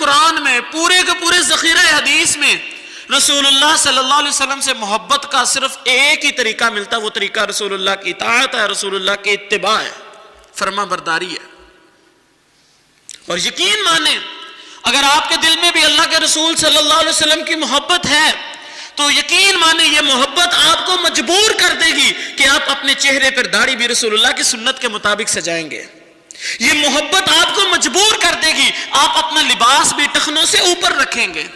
قرآن میں، پورے کے پورے ذخیرہ حدیث میں رسول اللہ صلی اللہ علیہ وسلم سے محبت کا صرف ایک ہی طریقہ ملتا ہے، وہ طریقہ رسول اللہ کی اطاعت ہے، رسول اللہ کی اتباع ہے، فرما برداری ہے۔ اور یقین مانیں اگر آپ کے دل میں بھی اللہ کے رسول صلی اللہ علیہ وسلم کی محبت ہے تو یقین مانیں یہ محبت آپ کو مجبور کر دے گی کہ آپ اپنے چہرے پر داڑھی بھی رسول اللہ کی سنت کے مطابق سجائیں گے۔ یہ محبت آپ کو مجبور کر دے گی آپ اپنا لباس بھی ٹخنوں سے اوپر رکھیں گے۔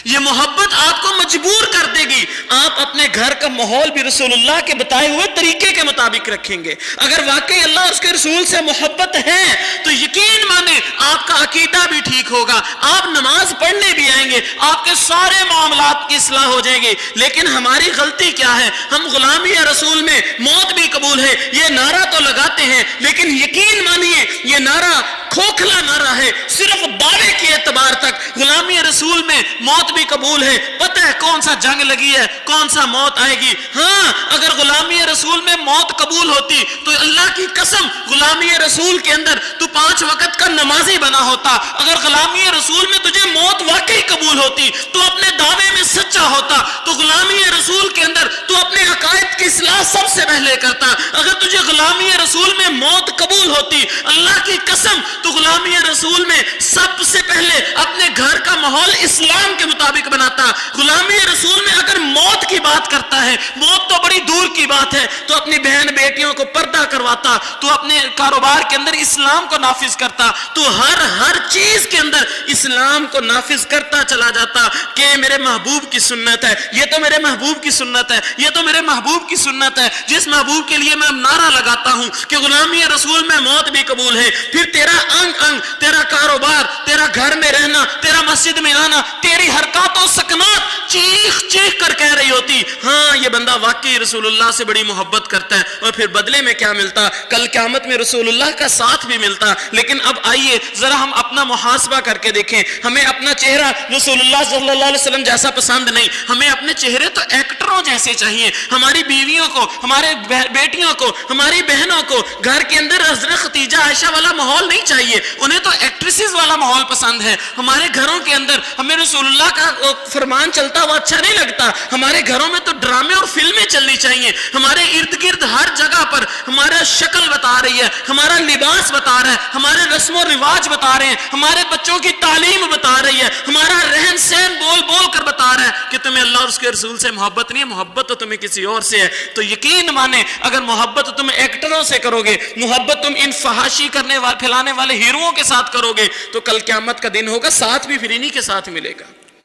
یہ محبت آپ کو مجبور کر دے گی آپ اپنے گھر کا ماحول بھی رسول اللہ کے بتائے ہوئے طریقے کے مطابق رکھیں گے۔ اگر واقعی اللہ اور اس کے رسول سے محبت ہے تو یقین مانیں آپ کا عقیدہ بھی ٹھیک ہوگا، آپ نماز پڑھنے بھی آئیں گے، آپ کے سارے معاملات کی اصلاح ہو جائیں گے۔ لیکن ہماری غلطی کیا ہے؟ ہم غلامی رسول میں موت بھی قبول ہے یہ نعرہ تو لگاتے ہیں، لیکن یقین مانیے یہ نعرہ کھوکھلا نعرہ ہے، صرف دعوے کے اعتبار تک۔ غلامی رسول میں موت بھی قبول ہے، پتہ ہے کون سا جنگ لگی ہے، کون سا موت آئے گی۔ ہاں اگر غلامی رسول میں موت قبول ہوتی تو اللہ کی قسم غلامی رسول کے اندر تو 5 وقت کا نمازی بنا ہوتا۔ اگر غلامی رسول میں تجھے موت واقعی قبول ہوتی تو اپنے دعوے میں سچا ہوتا، تو غلامی رسول کے اندر تو اپنے عقائد کی اصلاح سب سے پہلے کرتا۔ اگر تجھے غلامی رسول میں موت قبول ہوتی اللہ کی قسم تو غلامی رسول میں سب سے پہلے اپنے گھر کا ماحول اسلام کے مطابق بناتا۔ غلامی رسول میں اگر موت کی بات کرتا ہے، موت تو بڑی دور کی بات ہے، تو اپنی بہن بیٹیوں کو پردہ کرواتا، تو اپنے کاروبار کے اندر اسلام کو نافذ کرتا، تو ہر چیز کے اندر اسلام کو نافذ کرتا چلا جاتا کہ میرے محبوب کی سنت ہے، یہ تو میرے محبوب کی سنت ہے، یہ تو میرے محبوب کی سنت ہے، جس محبوب کے لیے میں نعرہ لگاتا ہوں کہ غلامی رسول میں موت بھی قبول ہے۔ پھر تیرا انگ تیرا کاروبار، تیرا گھر میں رہنا، تیرا مسجد میں آنا، تیری حرکات و سکنات چیخ چیخ کر کہہ رہی ہوتی ہاں یہ بندہ واقعی رسول اللہ سے بڑی محبت کرتا ہے۔ اور پھر بدلے میں کیا ملتا؟ کل قیامت میں رسول اللہ کا ساتھ بھی ملتا۔ لیکن اب آئیے ذرا ہم اپنا محاسبہ کر کے دیکھیں، ہمیں اپنا چہرہ رسول اللہ صلی اللہ علیہ وسلم جیسا پسند نہیں، ہمیں اپنے چہرے تو ایکٹروں جیسے چاہیے۔ ہماری بیویوں کو، ہمارے بیٹیوں کو، ہماری بہنوں کو گھر کے اندر حضرت ختیجہ عائشہ والا ماحول نہیں چاہیے، انہیں تو ایکٹریسز والا ماحول پسند ہے۔ ہمارے گھروں کے اندر ہمیں رسول اللہ کا فرمان چلتا ہوا اچھا نہیں لگتا، ہمارے گھروں میں تو ڈرامے اور فلمیں چلنی چاہیے۔ ہمارے ارد گرد ہر جگہ پر ہمارا شکل بتا رہی ہے، ہمارا لباس بتا رہا ہے، ہمارے رسم و رواج بتا رہے ہیں، ہمارے بچوں کی تعلیم بتا رہی ہے، ہمارا رہن سہن بول بول کر بتا رہا ہے کہ تمہیں اللہ اور اس کے رسول سے محبت نہیں ہے، محبت تو تمہیں کسی اور سے ہے۔ تو یقین مانیں اگر محبت تم ایکٹروں سے کرو گے، محبت تم ان فحاشی کرنے والے پھیلانے والے ہیروؤں کے ساتھ کرو گے تو کل قیامت کا دن ہوگا، ساتھ بھی پھر انہی کے ساتھ ملے گا۔